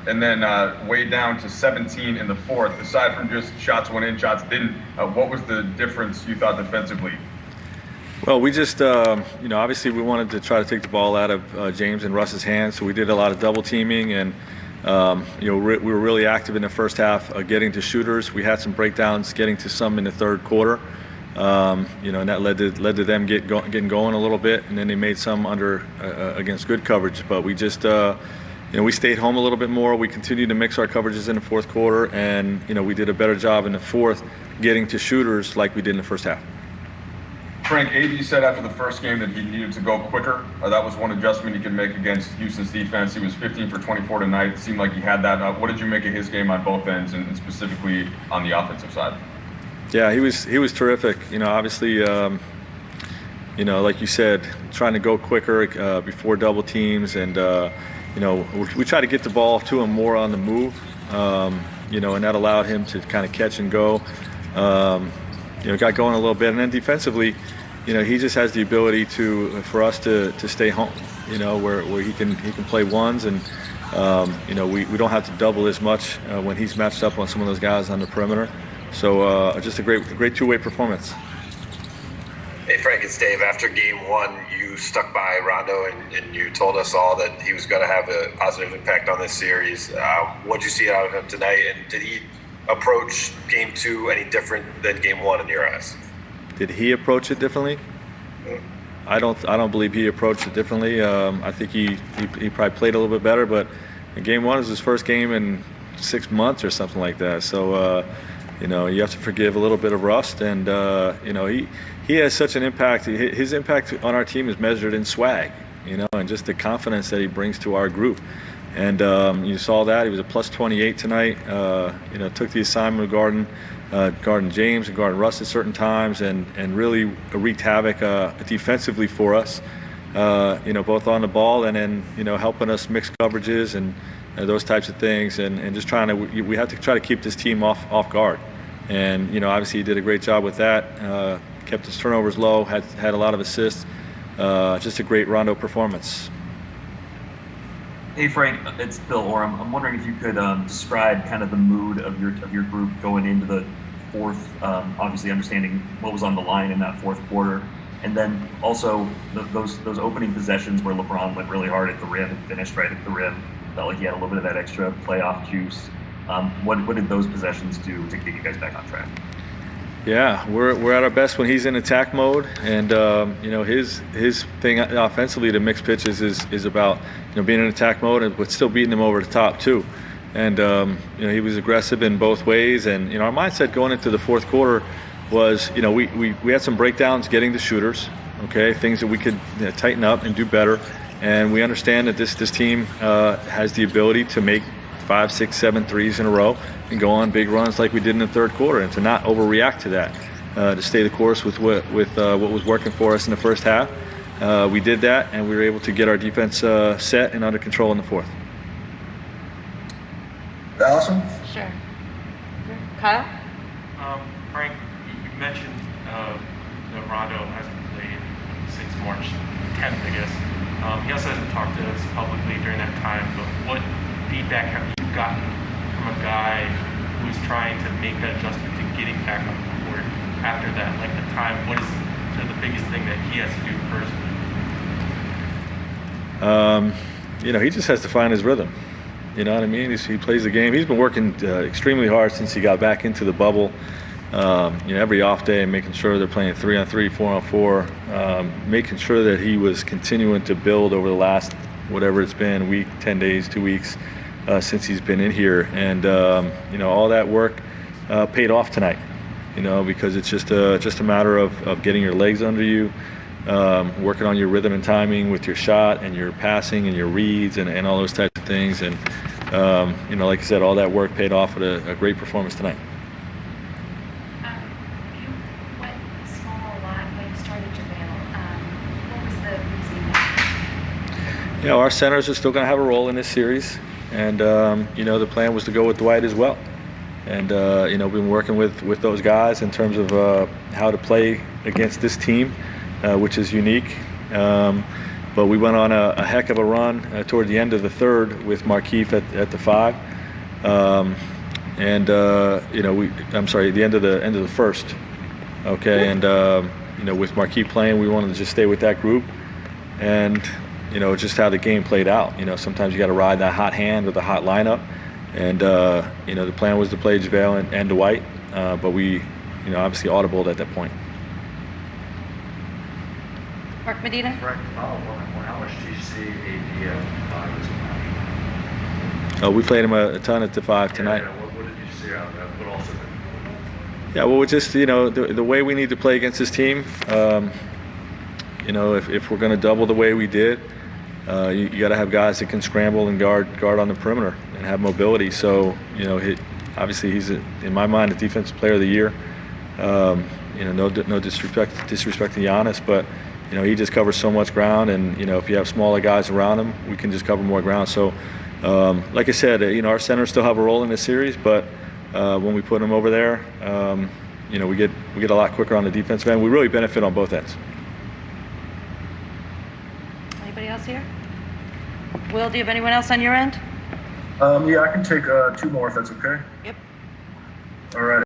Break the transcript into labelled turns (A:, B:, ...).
A: and then way down to 17 in the fourth. Aside from just shots went in, shots didn't, what was the difference you thought defensively?
B: Well, we just, obviously we wanted to try to take the ball out of James and Russ's hands, so we did a lot of double teaming, and we were really active in the first half, getting to shooters. We had some breakdowns, getting to some in the third quarter, and that led to them getting going a little bit, and then they made some against good coverage. But we just, we stayed home a little bit more. We continued to mix our coverages in the fourth quarter, and we did a better job in the fourth, getting to shooters like we did in the first half.
A: Frank, AD said after the first game that he needed to go quicker. That was one adjustment he could make against Houston's defense. He was 15 for 24 tonight. It seemed like he had that. What did you make of his game on both ends, and specifically on the offensive side?
B: Yeah, he was terrific. Obviously, like you said, trying to go quicker before double teams, and we try to get the ball to him more on the move. And that allowed him to kind of catch and go. Got going a little bit, and then defensively, he just has the ability for us to stay home. Where he can play ones, and we don't have to double as much when he's matched up on some of those guys on the perimeter. So just a great two-way performance.
C: Hey Frank, it's Dave. After game one, you stuck by Rondo and you told us all that he was going to have a positive impact on this series. What did you see out of him tonight, and did he approach game two any different than game one in your eyes?
B: Did he approach it differently? I don't believe he approached it differently. I think he probably played a little bit better, but game one was his first game in 6 months or something like that. So you have to forgive a little bit of rust, and he has such an impact. His impact on our team is measured in swag, and just the confidence that he brings to our group. And you saw that. He was a plus 28 tonight. Took the assignment of guarding James and guarding Russ at certain times, and really wreaked havoc defensively for us, both on the ball and then, helping us mix coverages and those types of things, and just we have to try to keep this team off guard. And, obviously he did a great job with that, kept his turnovers low, had a lot of assists, just a great Rondo performance.
D: Hey Frank, it's Bill Oram. I'm wondering if you could describe kind of the mood of your group going into the fourth, obviously understanding what was on the line in that fourth quarter, and then also those opening possessions where LeBron went really hard at the rim and finished right at the rim. Felt like he had a little bit of that extra playoff juice. What did those possessions do to get you guys back on track?
B: Yeah, we're at our best when he's in attack mode, and his thing offensively to mix pitches is about being in attack mode, but still beating them over the top too. And he was aggressive in both ways, and our mindset going into the fourth quarter was we had some breakdowns getting the shooters, things that we could tighten up and do better, and we understand that this team has the ability to make 5, 6, 7 threes in a row and go on big runs like we did in the third quarter, and to not overreact to that, to stay the course with what was working for us in the first half. We did that, and we were able to get our defense set and under control in the fourth.
E: Allison?
F: Sure. Kyle?
G: Frank, you mentioned that Rondo hasn't played since March 10th, I guess. He also hasn't talked to us publicly during that time, but what feedback have you gotten from a guy who's trying to make that adjustment to getting back on the court after that? Like the time, what is the biggest thing that he has to do personally?
B: He just has to find his rhythm. You know what I mean? He plays the game. He's been working extremely hard since he got back into the bubble. Every off day, making sure they're playing 3-on-3, 4-on-4, making sure that he was continuing to build over the last, whatever it's been, week, 10 days, 2 weeks, since he's been in here. And, all that work paid off tonight, because it's just a matter of getting your legs under you, working on your rhythm and timing with your shot and your passing and your reads and all those types of things. And, like I said, all that work paid off with a great performance tonight.
F: You went small a lot when you started JaVale. What was the reason?
B: Our centers are still going to have a role in this series. And, the plan was to go with Dwight as well. And, we've been working with those guys in terms of how to play against this team, which is unique. But we went on a heck of a run toward the end of the third with Markieff at the 5. The end of the first. Okay, and with Markieff playing, we wanted to just stay with that group, and just how the game played out. Sometimes you got to ride that hot hand with a hot lineup, and the plan was to play JaVale and Dwight, but we, obviously audibled at that point.
E: Mark Medina?
H: Frank, how much do you see AD at 5 as a match?
B: We played him a ton at the 5 tonight.
H: What did you see out of that? But also,
B: Yeah, well, just the way we need to play against this team. If we're going to double the way we did, you got to have guys that can scramble and guard on the perimeter and have mobility. So obviously he's in my mind a defensive player of the year. No disrespect to Giannis, but he just covers so much ground, and if you have smaller guys around him, we can just cover more ground. So like I said, our centers still have a role in this series, but when we put them over there, we get a lot quicker on the defensive end. We really benefit on both ends.
E: Anybody else here? Will, do you have anyone else on your end?
I: Yeah, I can take 2 more if that's okay.
E: Yep.
I: All right.